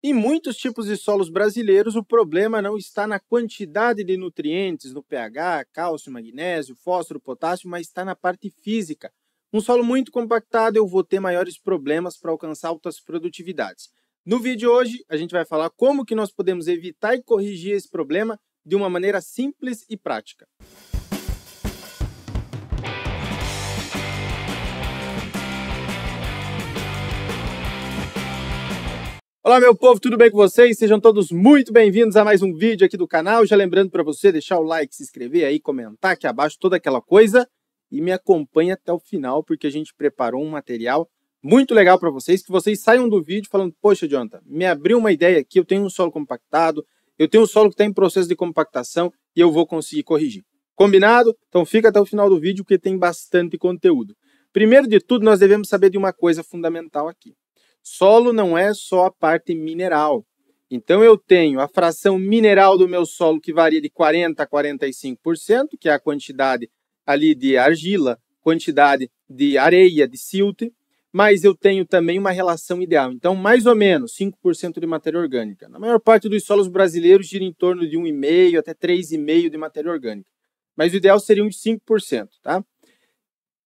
Em muitos tipos de solos brasileiros, o problema não está na quantidade de nutrientes, no pH, cálcio, magnésio, fósforo, potássio, mas está na parte física. Um solo muito compactado, eu vou ter maiores problemas para alcançar altas produtividades. No vídeo de hoje, a gente vai falar como que nós podemos evitar e corrigir esse problema de uma maneira simples e prática. Olá, meu povo, tudo bem com vocês? Sejam todos muito bem-vindos a mais um vídeo aqui do canal. Já lembrando para você deixar o like, se inscrever aí, comentar aqui abaixo, toda aquela coisa. E me acompanhe até o final, porque a gente preparou um material muito legal para vocês, que vocês saiam do vídeo falando, poxa, Jonathan, me abriu uma ideia aqui, eu tenho um solo compactado, eu tenho um solo que está em processo de compactação e eu vou conseguir corrigir. Combinado? Então fica até o final do vídeo, porque tem bastante conteúdo. Primeiro de tudo, nós devemos saber de uma coisa fundamental aqui. Solo não é só a parte mineral. Então, eu tenho a fração mineral do meu solo que varia de 40% a 45%, que é a quantidade ali de argila, quantidade de areia, de silt, mas eu tenho também uma relação ideal. Então, mais ou menos 5% de matéria orgânica. Na maior parte dos solos brasileiros gira em torno de 1,5% até 3,5% de matéria orgânica. Mas o ideal seria uns 5%, tá?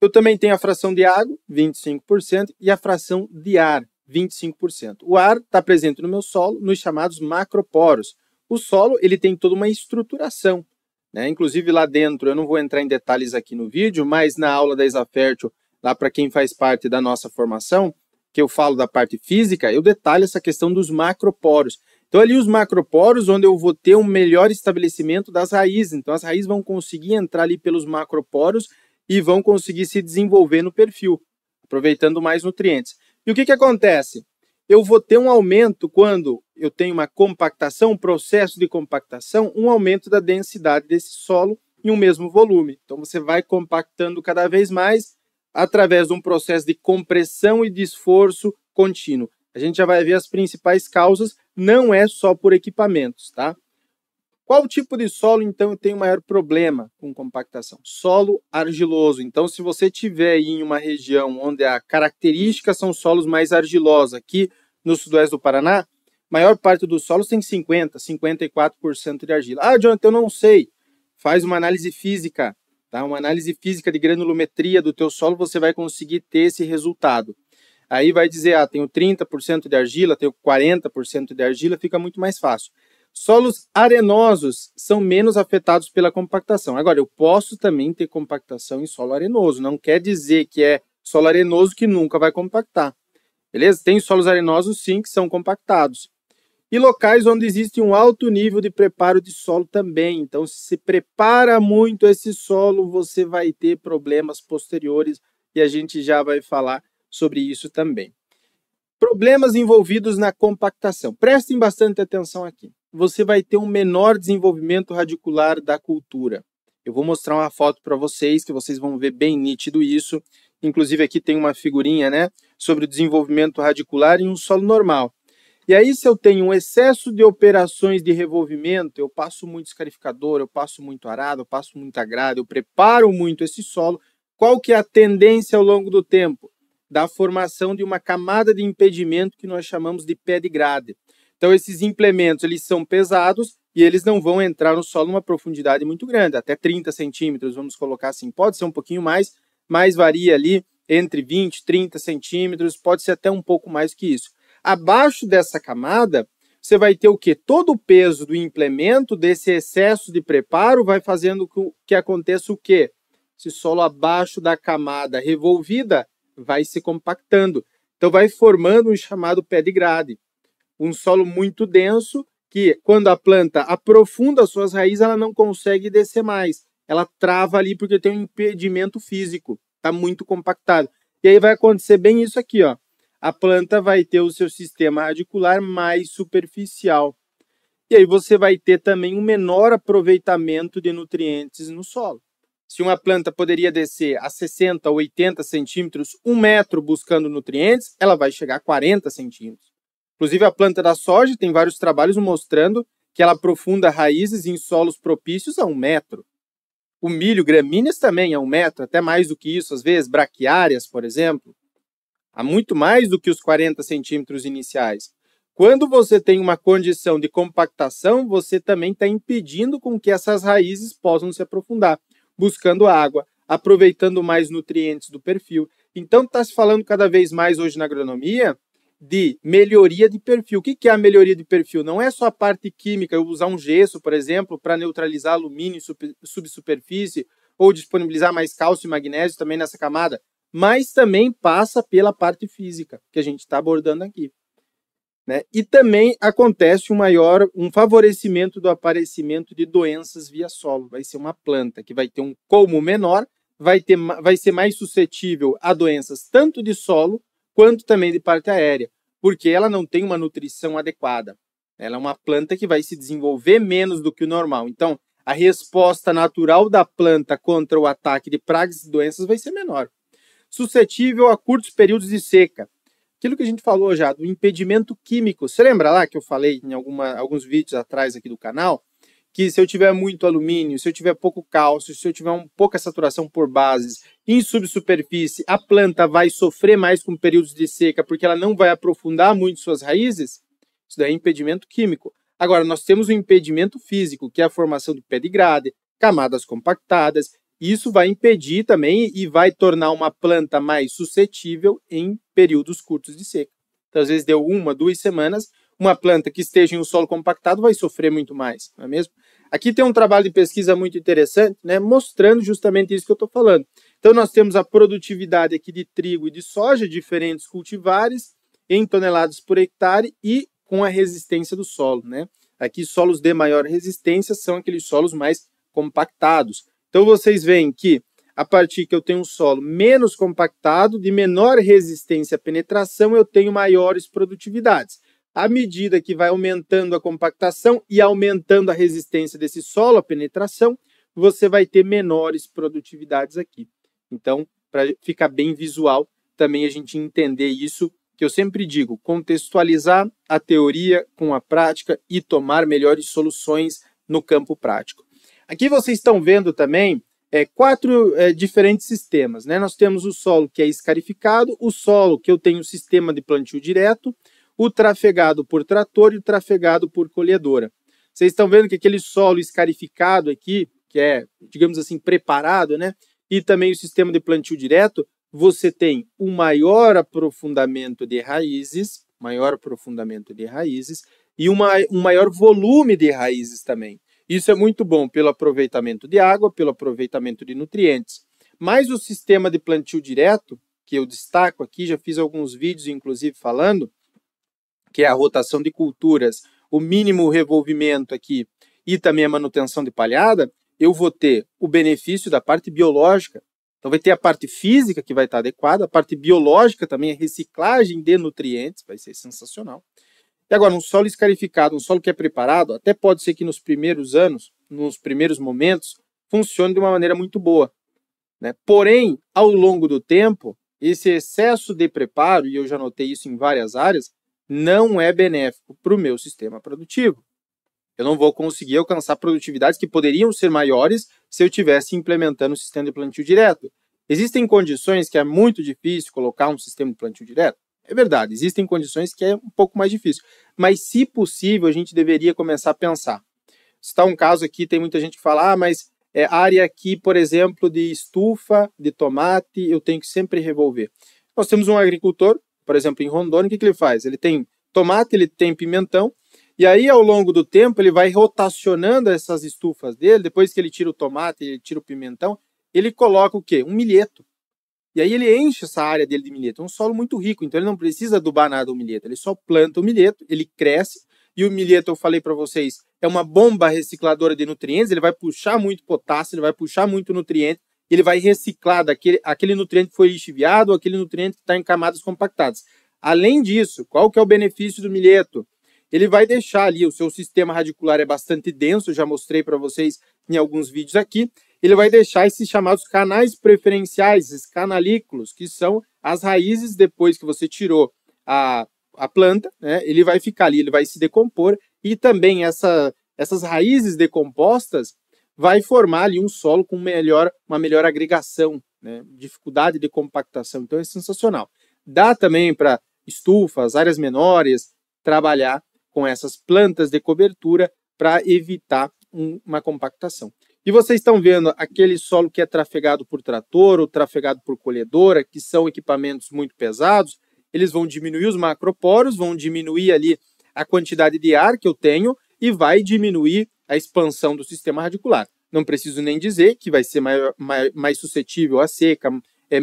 Eu também tenho a fração de água, 25%, e a fração de ar, 25%. O ar está presente no meu solo, nos chamados macroporos. O solo ele tem toda uma estruturação, né? Inclusive lá dentro, eu não vou entrar em detalhes aqui no vídeo, mas na aula da Isafértil, lá para quem faz parte da nossa formação, que eu falo da parte física, eu detalho essa questão dos macroporos. Então ali os macroporos, onde eu vou ter um melhor estabelecimento das raízes. Então as raízes vão conseguir entrar ali pelos macroporos e vão conseguir se desenvolver no perfil, aproveitando mais nutrientes. E o que acontece? Eu vou ter um aumento quando eu tenho uma compactação, um processo de compactação, um aumento da densidade desse solo em um mesmo volume. Então, você vai compactando cada vez mais através de um processo de compressão e de esforço contínuo. A gente já vai ver as principais causas, não é só por equipamentos, tá? Qual tipo de solo, então, eu tenho maior problema com compactação? Solo argiloso. Então, se você tiver aí em uma região onde a característica são solos mais argilosos, aqui no sudoeste do Paraná, a maior parte dos solos tem 50%, 54% de argila. Ah, Jonathan, eu não sei. Faz uma análise física, tá? Uma análise física de granulometria do teu solo, você vai conseguir ter esse resultado. Aí vai dizer, tenho 30% de argila, tenho 40% de argila, fica muito mais fácil. Solos arenosos são menos afetados pela compactação. Agora, eu posso também ter compactação em solo arenoso. Não quer dizer que é solo arenoso que nunca vai compactar. Beleza? Tem solos arenosos, sim, que são compactados. E locais onde existe um alto nível de preparo de solo também. Então, se você prepara muito esse solo, você vai ter problemas posteriores. E a gente já vai falar sobre isso também. Problemas envolvidos na compactação. Prestem bastante atenção aqui. Você vai ter um menor desenvolvimento radicular da cultura. Eu vou mostrar uma foto para vocês, que vocês vão ver bem nítido isso. Inclusive aqui tem uma figurinha, né, sobre o desenvolvimento radicular em um solo normal. E aí, se eu tenho um excesso de operações de revolvimento, eu passo muito escarificador, eu passo muito arado, eu passo muita grade, eu preparo muito esse solo, qual que é a tendência ao longo do tempo? Da formação de uma camada de impedimento que nós chamamos de pé de grade. Então, esses implementos eles são pesados e eles não vão entrar no solo numa profundidade muito grande, até 30 centímetros, vamos colocar assim. Pode ser um pouquinho mais, mas varia ali entre 20 e 30 centímetros, pode ser até um pouco mais que isso. Abaixo dessa camada, você vai ter o quê? Todo o peso do implemento, desse excesso de preparo, vai fazendo que aconteça o quê? Esse solo abaixo da camada revolvida vai se compactando. Então, vai formando um chamado pé de grade. Um solo muito denso que, quando a planta aprofunda as suas raízes, ela não consegue descer mais. Ela trava ali porque tem um impedimento físico. Está muito compactado. E aí vai acontecer bem isso aqui, ó. A planta vai ter o seu sistema radicular mais superficial. E aí você vai ter também um menor aproveitamento de nutrientes no solo. Se uma planta poderia descer a 60 ou 80 centímetros, 1 metro buscando nutrientes, ela vai chegar a 40 centímetros. Inclusive, a planta da soja tem vários trabalhos mostrando que ela aprofunda raízes em solos propícios a 1 metro. O milho, gramíneas também a 1 metro, até mais do que isso, às vezes, braquiárias, por exemplo. Há muito mais do que os 40 centímetros iniciais. Quando você tem uma condição de compactação, você também está impedindo com que essas raízes possam se aprofundar, buscando água, aproveitando mais nutrientes do perfil. Então, está se falando cada vez mais hoje na agronomia de melhoria de perfil. O que é a melhoria de perfil? Não é só a parte química, eu usar um gesso, por exemplo, para neutralizar alumínio em subsuperfície, ou disponibilizar mais cálcio e magnésio também nessa camada, mas também passa pela parte física, que a gente está abordando aqui. Né? E também acontece um favorecimento do aparecimento de doenças via solo. Vai ser uma planta que vai ter um colmo menor, vai ser mais suscetível a doenças tanto de solo quanto também de parte aérea, porque ela não tem uma nutrição adequada. Ela é uma planta que vai se desenvolver menos do que o normal. Então, a resposta natural da planta contra o ataque de pragas e doenças vai ser menor. Suscetível a curtos períodos de seca. Aquilo que a gente falou já, do impedimento químico. Você lembra lá que eu falei em alguns vídeos atrás aqui do canal, que se eu tiver muito alumínio, se eu tiver pouco cálcio, se eu tiver pouca saturação por bases em subsuperfície, a planta vai sofrer mais com períodos de seca porque ela não vai aprofundar muito suas raízes? Isso daí é impedimento químico. Agora, nós temos o impedimento físico, que é a formação de pé de grade, camadas compactadas. Isso vai impedir também e vai tornar uma planta mais suscetível em períodos curtos de seca. Então, às vezes, deu 1, 2 semanas, uma planta que esteja em um solo compactado vai sofrer muito mais, não é mesmo? Aqui tem um trabalho de pesquisa muito interessante, né, mostrando justamente isso que eu estou falando. Então, nós temos a produtividade aqui de trigo e de soja, diferentes cultivares, em toneladas por hectare e com a resistência do solo, né? Aqui, solos de maior resistência são aqueles solos mais compactados. Então, vocês veem que, a partir que eu tenho um solo menos compactado, de menor resistência à penetração, eu tenho maiores produtividades. À medida que vai aumentando a compactação e aumentando a resistência desse solo à penetração, você vai ter menores produtividades aqui. Então, para ficar bem visual, também a gente entender isso, que eu sempre digo, contextualizar a teoria com a prática e tomar melhores soluções no campo prático. Aqui vocês estão vendo também 4 diferentes sistemas, né? Nós temos o solo que é escarificado, o solo que eu tenho sistema de plantio direto, o trafegado por trator e o trafegado por colhedora. Vocês estão vendo que aquele solo escarificado aqui, que é, digamos assim, preparado, né? E também o sistema de plantio direto, você tem um maior aprofundamento de raízes, e um maior volume de raízes também. Isso é muito bom pelo aproveitamento de água, pelo aproveitamento de nutrientes. Mas o sistema de plantio direto, que eu destaco aqui, já fiz alguns vídeos, inclusive, falando, que é a rotação de culturas, o mínimo revolvimento aqui e também a manutenção de palhada, eu vou ter o benefício da parte biológica. Então, vai ter a parte física, que vai estar adequada, a parte biológica também, a reciclagem de nutrientes, vai ser sensacional. E agora, um solo escarificado, um solo que é preparado, até pode ser que nos primeiros anos, nos primeiros momentos, funcione de uma maneira muito boa, né? Porém, ao longo do tempo, esse excesso de preparo, e eu já notei isso em várias áreas, não é benéfico para o meu sistema produtivo. Eu não vou conseguir alcançar produtividades que poderiam ser maiores se eu estivesse implementando o sistema de plantio direto. Existem condições que é muito difícil colocar um sistema de plantio direto? É verdade, existem condições que é um pouco mais difícil. Mas, se possível, a gente deveria começar a pensar. Se está um caso aqui, tem muita gente que fala, mas área aqui, por exemplo, de estufa, de tomate, eu tenho que sempre revolver. Nós temos um agricultor, por exemplo, em Rondônia, o que ele faz? Ele tem tomate, ele tem pimentão, e aí, ao longo do tempo, ele vai rotacionando essas estufas dele, depois que ele tira o tomate, ele tira o pimentão, ele coloca o quê? Um milheto. E aí ele enche essa área dele de milheto. É um solo muito rico, então ele não precisa adubar nada o milheto. Ele só planta o milheto, ele cresce, e o milheto, eu falei para vocês, é uma bomba recicladora de nutrientes, ele vai puxar muito potássio, ele vai puxar muito nutriente, ele vai reciclar aquele nutriente que foi lixiviado, aquele nutriente que está em camadas compactadas. Além disso, qual que é o benefício do milheto? Ele vai deixar ali, o seu sistema radicular é bastante denso, já mostrei para vocês em alguns vídeos aqui, ele vai deixar esses chamados canais preferenciais, esses canalículos, que são as raízes depois que você tirou a planta, né? Ele vai ficar ali, ele vai se decompor, e também essas raízes decompostas vai formar ali um solo com uma melhor agregação, né? Dificuldade de compactação, então é sensacional. Dá também para estufas, áreas menores, trabalhar com essas plantas de cobertura para evitar uma compactação. E vocês estão vendo aquele solo que é trafegado por trator ou trafegado por colhedora, que são equipamentos muito pesados, eles vão diminuir os macroporos, vão diminuir ali a quantidade de ar que eu tenho e vai diminuir a expansão do sistema radicular. Não preciso nem dizer que vai ser mais suscetível à seca,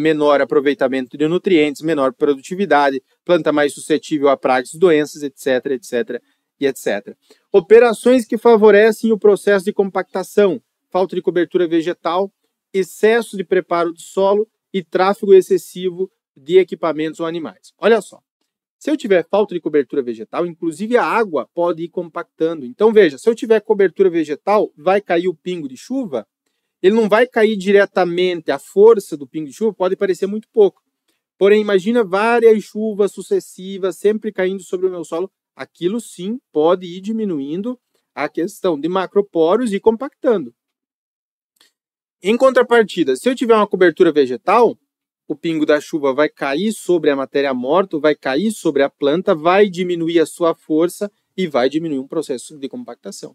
menor aproveitamento de nutrientes, menor produtividade, planta mais suscetível a pragas e doenças, etc, etc e etc. Operações que favorecem o processo de compactação, falta de cobertura vegetal, excesso de preparo do solo e tráfego excessivo de equipamentos ou animais. Olha só, se eu tiver falta de cobertura vegetal, inclusive a água pode ir compactando. Então veja, se eu tiver cobertura vegetal, vai cair o pingo de chuva, ele não vai cair diretamente, a força do pingo de chuva pode parecer muito pouco. Porém, imagina várias chuvas sucessivas, sempre caindo sobre o meu solo, aquilo sim pode ir diminuindo a questão de macroporos e compactando. Em contrapartida, se eu tiver uma cobertura vegetal, o pingo da chuva vai cair sobre a matéria morta, vai cair sobre a planta, vai diminuir a sua força e vai diminuir um processo de compactação.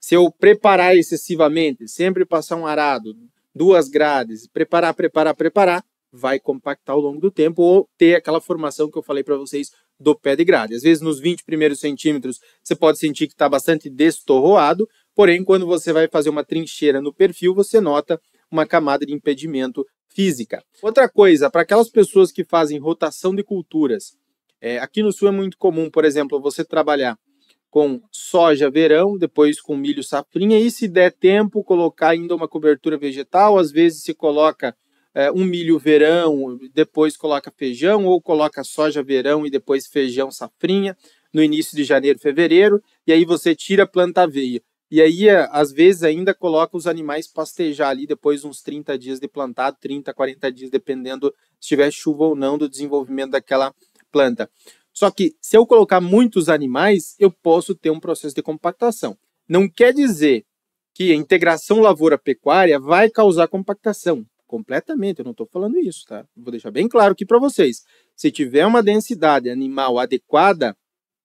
Se eu preparar excessivamente, sempre passar um arado, 2 grades, preparar, vai compactar ao longo do tempo ou ter aquela formação que eu falei para vocês do pé de grade. Às vezes, nos 20 primeiros centímetros, você pode sentir que está bastante destorroado, porém, quando você vai fazer uma trincheira no perfil, você nota uma camada de impedimento física. Outra coisa, para aquelas pessoas que fazem rotação de culturas, aqui no sul é muito comum, por exemplo, você trabalhar com soja verão, depois com milho safrinha, e se der tempo, colocar ainda uma cobertura vegetal, às vezes se coloca um milho verão, depois coloca feijão, ou coloca soja verão e depois feijão safrinha, no início de janeiro, fevereiro, e aí você tira a planta aveia. E aí, às vezes, ainda coloca os animais pastejar ali depois de uns 30 dias de plantado, 30, 40 dias, dependendo se tiver chuva ou não do desenvolvimento daquela planta. Só que, se eu colocar muitos animais, eu posso ter um processo de compactação. Não quer dizer que a integração lavoura-pecuária vai causar compactação. Completamente, eu não estou falando isso, tá? Vou deixar bem claro aqui para vocês. Se tiver uma densidade animal adequada,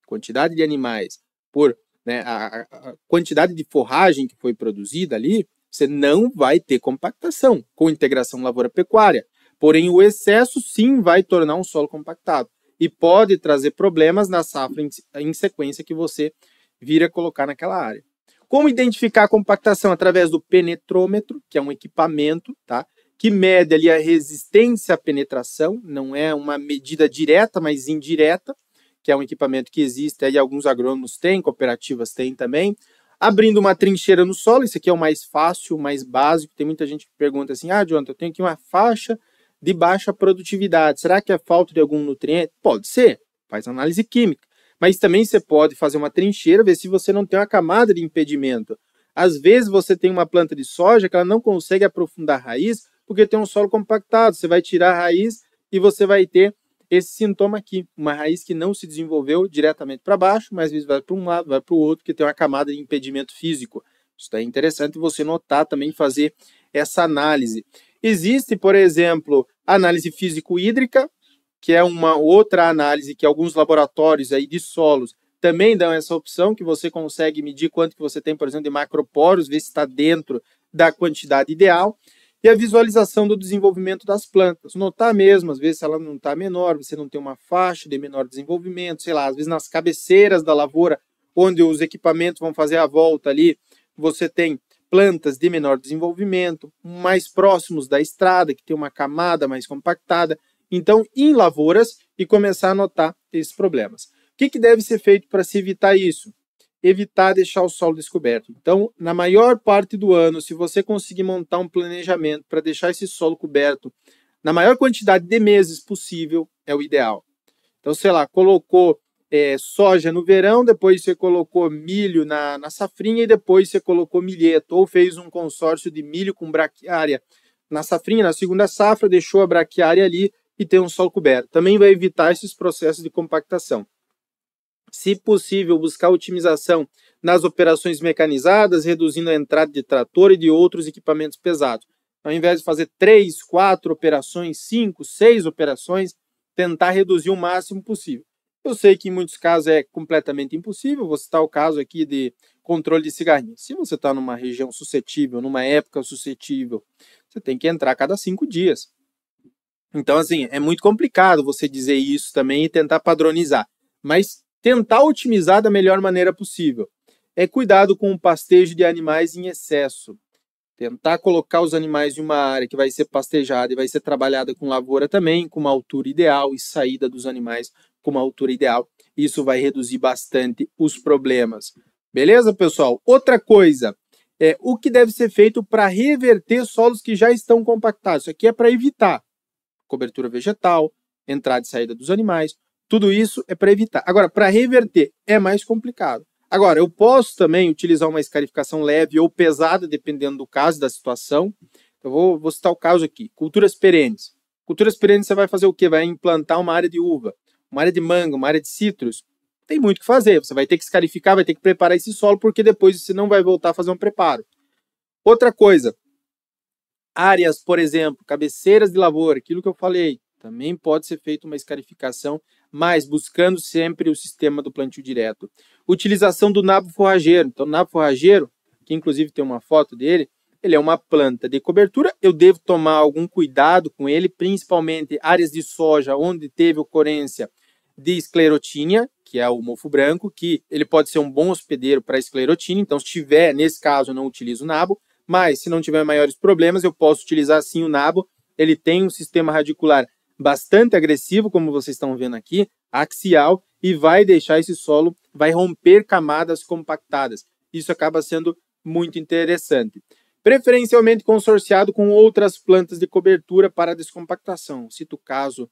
quantidade de animais por a quantidade de forragem que foi produzida ali, você não vai ter compactação com integração lavoura-pecuária. Porém, o excesso sim vai tornar um solo compactado e pode trazer problemas na safra em sequência que você vira colocar naquela área. Como identificar a compactação? Através do penetrômetro, que é um equipamento, tá? Que mede ali a resistência à penetração, não é uma medida direta, mas indireta, que é um equipamento que existe, aí alguns agrônomos têm, cooperativas têm também. Abrindo uma trincheira no solo, isso aqui é o mais fácil, o mais básico. Tem muita gente que pergunta assim, Jonathan, eu tenho aqui uma faixa de baixa produtividade, será que é falta de algum nutriente? Pode ser, faz análise química. Mas também você pode fazer uma trincheira, ver se você não tem uma camada de impedimento. Às vezes você tem uma planta de soja que ela não consegue aprofundar a raiz, porque tem um solo compactado. Você vai tirar a raiz e você vai ter esse sintoma aqui, uma raiz que não se desenvolveu diretamente para baixo, mas às vezes vai para um lado, vai para o outro, que tem uma camada de impedimento físico. Isso é interessante você notar também, fazer essa análise. Existe, por exemplo, a análise físico-hídrica, que é uma outra análise que alguns laboratórios aí de solos também dão essa opção, que você consegue medir quanto que você tem, por exemplo, de macroporos, ver se está dentro da quantidade ideal. E a visualização do desenvolvimento das plantas. Notar mesmo, às vezes, se ela não está menor, você não tem uma faixa de menor desenvolvimento, sei lá, às vezes nas cabeceiras da lavoura, onde os equipamentos vão fazer a volta ali, você tem plantas de menor desenvolvimento, mais próximos da estrada, que tem uma camada mais compactada. Então, em lavouras, e começar a notar esses problemas. O que deve ser feito para se evitar isso? Evitar deixar o solo descoberto. Então, na maior parte do ano, se você conseguir montar um planejamento para deixar esse solo coberto na maior quantidade de meses possível, é o ideal. Então, sei lá, colocou soja no verão, depois você colocou milho na safrinha e depois você colocou milheto, ou fez um consórcio de milho com braquiária na safrinha, na segunda safra, deixou a braquiária ali e tem um solo coberto. Também vai evitar esses processos de compactação. Se possível, buscar otimização nas operações mecanizadas, reduzindo a entrada de trator e de outros equipamentos pesados. Ao invés de fazer 3, 4 operações, 5, 6 operações, tentar reduzir o máximo possível. Eu sei que em muitos casos é completamente impossível. Vou citar o caso aqui de controle de cigarrinho. Se você está numa região suscetível, numa época suscetível, você tem que entrar a cada 5 dias. Então, assim, é muito complicado você dizer isso também e tentar padronizar. Mas tentar otimizar da melhor maneira possível. É cuidado com o pastejo de animais em excesso. Tentar colocar os animais em uma área que vai ser pastejada e vai ser trabalhada com lavoura também, com uma altura ideal e saída dos animais com uma altura ideal. Isso vai reduzir bastante os problemas. Beleza, pessoal? Outra coisa, o que deve ser feito para reverter solos que já estão compactados. Isso aqui é para evitar cobertura vegetal, entrada e saída dos animais. Tudo isso é para evitar. Agora, para reverter é mais complicado. Agora, eu posso também utilizar uma escarificação leve ou pesada, dependendo do caso, da situação. Eu vou citar o caso aqui. Culturas perenes. Culturas perenes você vai fazer o quê? Vai implantar uma área de uva, uma área de manga, uma área de citros. Tem muito o que fazer. Você vai ter que escarificar, vai ter que preparar esse solo, porque depois você não vai voltar a fazer um preparo. Outra coisa. Áreas, por exemplo, cabeceiras de lavoura, aquilo que eu falei. Também pode ser feita uma escarificação, mas buscando sempre o sistema do plantio direto. Utilização do nabo forrageiro. Então, o nabo forrageiro, que inclusive tem uma foto dele, ele é uma planta de cobertura. Eu devo tomar algum cuidado com ele, principalmente áreas de soja onde teve ocorrência de esclerotínia, que é o mofo branco, que ele pode ser um bom hospedeiro para esclerotínia. Então, se tiver, nesse caso, eu não utilizo o nabo, mas se não tiver maiores problemas, eu posso utilizar sim o nabo. Ele tem um sistema radicular bastante agressivo, como vocês estão vendo aqui, axial, e vai deixar esse solo, vai romper camadas compactadas. Isso acaba sendo muito interessante. Preferencialmente consorciado com outras plantas de cobertura para descompactação. Cito o caso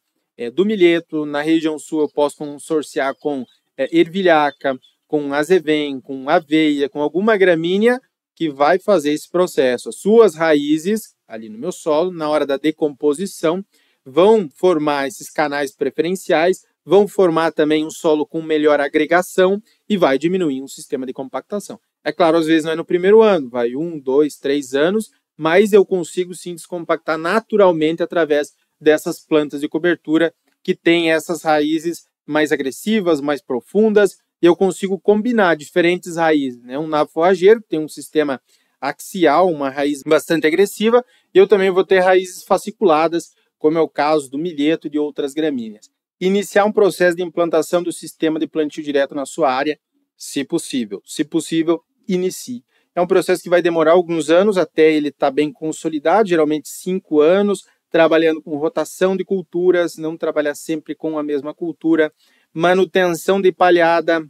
do milheto. Na região sul eu posso consorciar com ervilhaca, com azevém, com aveia, com alguma gramínea que vai fazer esse processo. As suas raízes, ali no meu solo, na hora da decomposição, vão formar esses canais preferenciais, vão formar também um solo com melhor agregação e vai diminuir um sistema de compactação. É claro, às vezes não é no primeiro ano, vai 1, 2, 3 anos, mas eu consigo sim descompactar naturalmente através dessas plantas de cobertura que têm essas raízes mais agressivas, mais profundas, e eu consigo combinar diferentes raízes, né? Um nabo forrageiro que tem um sistema axial, uma raiz bastante agressiva, e eu também vou ter raízes fasciculadas, como é o caso do milheto e de outras gramíneas. Iniciar um processo de implantação do sistema de plantio direto na sua área, se possível. Se possível, inicie. É um processo que vai demorar alguns anos até ele estar bem consolidado, geralmente 5 anos, trabalhando com rotação de culturas, não trabalhar sempre com a mesma cultura. Manutenção de palhada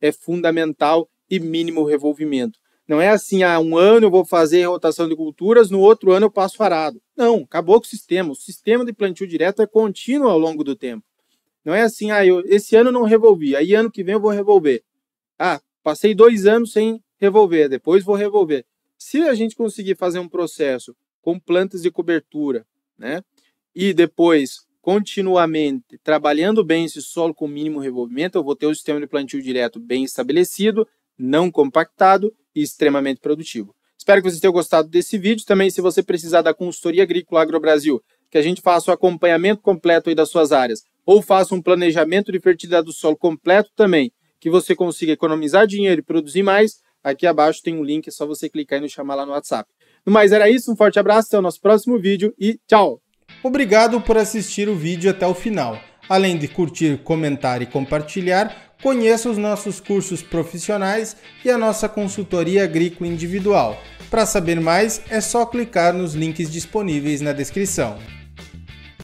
é fundamental e mínimo revolvimento. Não é assim, um ano eu vou fazer rotação de culturas, no outro ano eu passo arado. Não, acabou com o sistema. O sistema de plantio direto é contínuo ao longo do tempo. Não é assim, esse ano eu não revolvi, aí ano que vem eu vou revolver. Passei 2 anos sem revolver, depois vou revolver. Se a gente conseguir fazer um processo com plantas de cobertura, né, e depois continuamente trabalhando bem esse solo com mínimo revolvimento, eu vou ter um sistema de plantio direto bem estabelecido, não compactado e extremamente produtivo. Espero que vocês tenham gostado desse vídeo. Também, se você precisar da consultoria agrícola AgroBrasil, que a gente faça o acompanhamento completo aí das suas áreas, ou faça um planejamento de fertilidade do solo completo também, que você consiga economizar dinheiro e produzir mais, aqui abaixo tem um link, é só você clicar e nos chamar lá no WhatsApp. No mais, era isso, um forte abraço, até o nosso próximo vídeo e tchau! Obrigado por assistir o vídeo até o final. Além de curtir, comentar e compartilhar, conheça os nossos cursos profissionais e a nossa consultoria agrícola individual. Para saber mais, é só clicar nos links disponíveis na descrição.